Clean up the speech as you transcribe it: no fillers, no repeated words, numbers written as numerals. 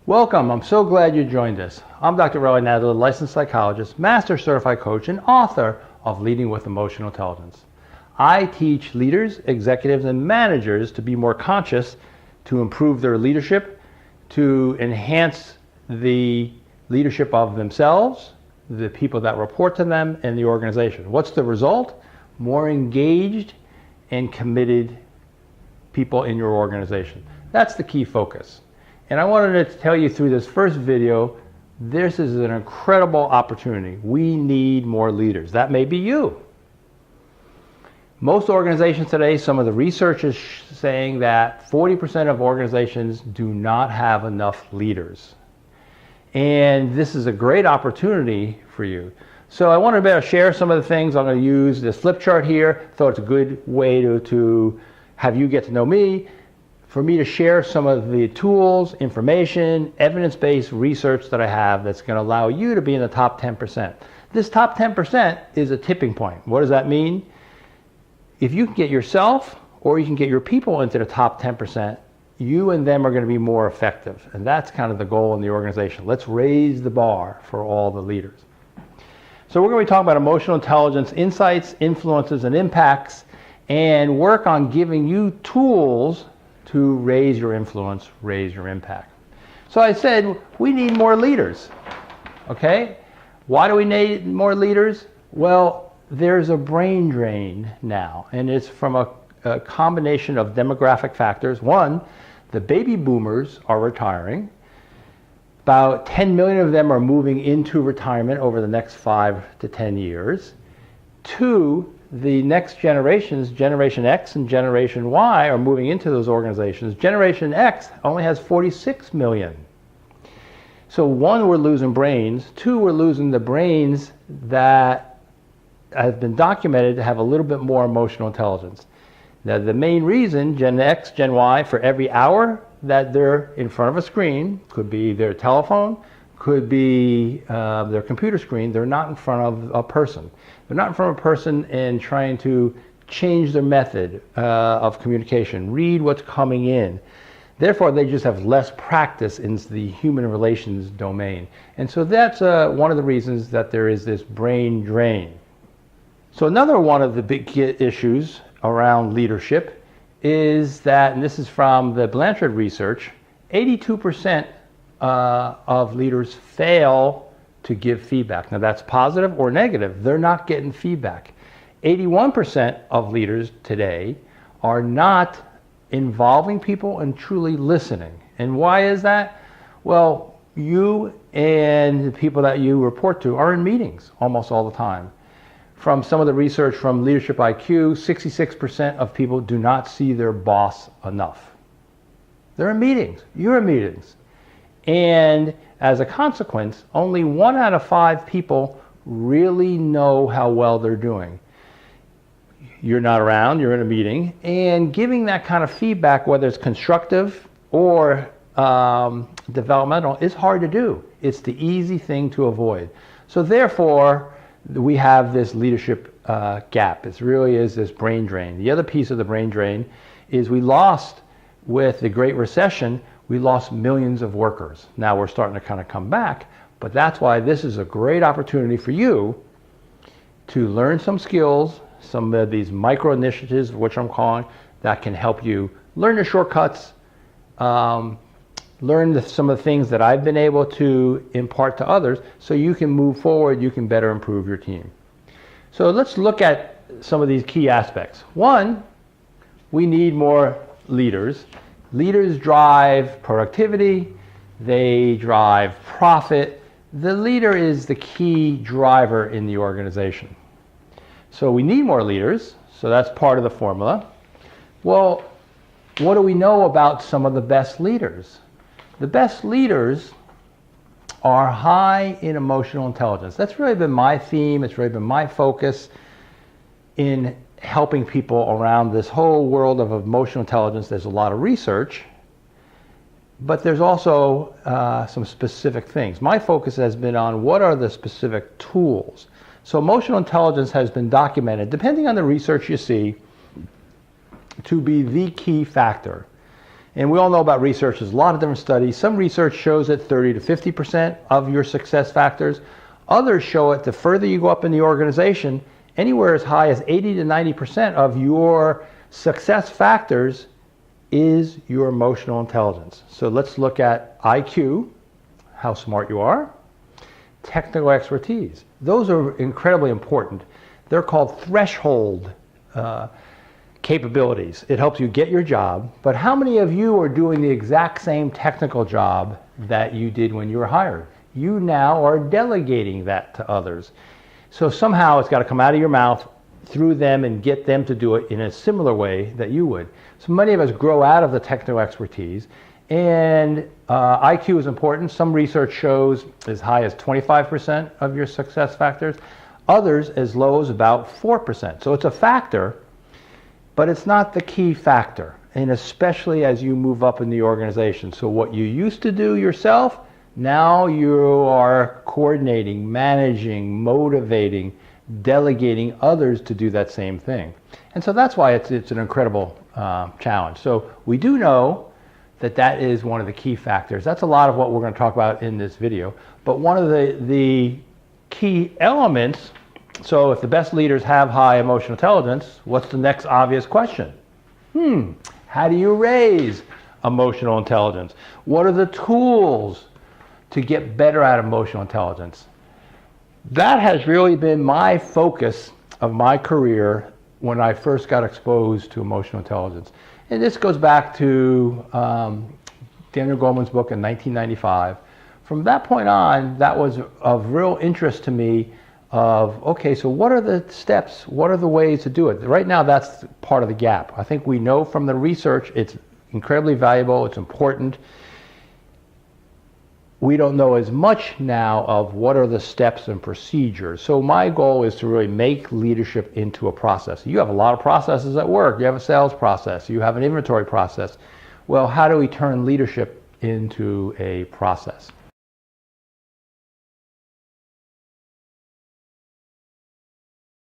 Welcome. I'm so glad you joined us. I'm Dr. Relly, Nadler, licensed psychologist, master certified coach, and author of Leading with Emotional Intelligence. I teach leaders, executives, and managers to be more conscious, to improve their leadership, to enhance the leadership of themselves, the people that report to them, and the organization. What's the result? More engaged and committed people in your organization. That's the key focus. And I wanted to tell you through this first video, this is an incredible opportunity. We need more leaders. That may be you. Most organizations today, some of the research is saying that 40% of organizations do not have enough leaders. And this is a great opportunity for you. So I wanted to share some of the things. I'm going to use this flip chart here. Thought it's a good way to have you get to know me, for me to share some of the tools, information, evidence-based research that I have that's going to allow you to be in the top 10%. This top 10% is a tipping point. What does that mean? If you can get yourself or you can get your people into the top 10%, you and them are going to be more effective. And that's kind of the goal in the organization. Let's raise the bar for all the leaders. So we're going to be talking about emotional intelligence, insights, influences, and impacts, and work on giving you tools to raise your influence, raise your impact. So I said, we need more leaders, okay? Why do we need more leaders? Well, there's a brain drain now, and it's from a combination of demographic factors. One, the baby boomers are retiring. About 10 million of them are moving into retirement over the next 5 to 10 years. Two, the next generations, Generation X and Generation Y, are moving into those organizations. Generation X only has 46 million. So one, we're losing brains. Two, we're losing the brains that have been documented to have a little bit more emotional intelligence. Now, the main reason, Gen X, Gen Y, for every hour that they're in front of a screen, could be their telephone, could be their computer screen, they're not in front of a person. They're not in front of a person and trying to change their method of communication, read what's coming in. Therefore, they just have less practice in the human relations domain. And so that's one of the reasons that there is this brain drain. So another one of the big issues around leadership is that, and this is from the Blanchard research, 82% of leaders fail to give feedback. Now that's positive or negative. They're not getting feedback. 81% of leaders today are not involving people and truly listening. And why is that? Well, you and the people that you report to are in meetings almost all the time. From some of the research from Leadership IQ, 66% of people do not see their boss enough. They're in meetings. You're in meetings. And as a consequence, only 1 out of 5 people really know how well they're doing. You're not around, you're in a meeting, and giving that kind of feedback, whether it's constructive or developmental, is hard to do. It's the easy thing to avoid. So therefore, we have this leadership gap. It really is this brain drain. The other piece of the brain drain is we lost, with the Great Recession, we lost millions of workers. Now we're starting to kind of come back, but that's why this is a great opportunity for you to learn some skills, some of these micro initiatives, which I'm calling, that can help you learn the shortcuts, learn some of the things that I've been able to impart to others, so you can move forward, you can better improve your team. So let's look at some of these key aspects. One, we need more leaders. Leaders drive productivity, they drive profit. The leader is the key driver in the organization. So we need more leaders, so that's part of the formula. Well, what do we know about some of the best leaders? The best leaders are high in emotional intelligence. That's really been my theme, it's really been my focus in helping people around this whole world of emotional intelligence. There's a lot of research, but there's also some specific things. My focus has been on what are the specific tools. So emotional intelligence has been documented, depending on the research you see, to be the key factor. And we all know about research. There's a lot of different studies. Some research shows that 30 to 50% of your success factors. Others show it the further you go up in the organization, anywhere as high as 80 to 90% of your success factors is your emotional intelligence. So let's look at IQ, how smart you are, technical expertise. Those are incredibly important. They're called threshold capabilities. It helps you get your job, but how many of you are doing the exact same technical job that you did when you were hired? You now are delegating that to others. So somehow it's got to come out of your mouth through them and get them to do it in a similar way that you would. So many of us grow out of the technical expertise, and IQ is important. Some research shows as high as 25% of your success factors, others as low as about 4%. So it's a factor, but it's not the key factor, and especially as you move up in the organization. So what you used to do yourself, now you are coordinating, managing, motivating, delegating others to do that same thing. And so that's why it's an incredible challenge. So we do know that that is one of the key factors. That's a lot of what we're going to talk about in this video. But one of the key elements, so if the best leaders have high emotional intelligence, what's the next obvious question? How do you raise emotional intelligence? What are the tools to get better at emotional intelligence? That has really been my focus of my career when I first got exposed to emotional intelligence. And this goes back to Daniel Goleman's book in 1995. From that point on, that was of real interest to me of, okay, so what are the steps? What are the ways to do it? Right now, that's part of the gap. I think we know from the research it's incredibly valuable, it's important. We don't know as much now of what are the steps and procedures. So my goal is to really make leadership into a process. You have a lot of processes at work. You have a sales process. You have an inventory process. Well, how do we turn leadership into a process?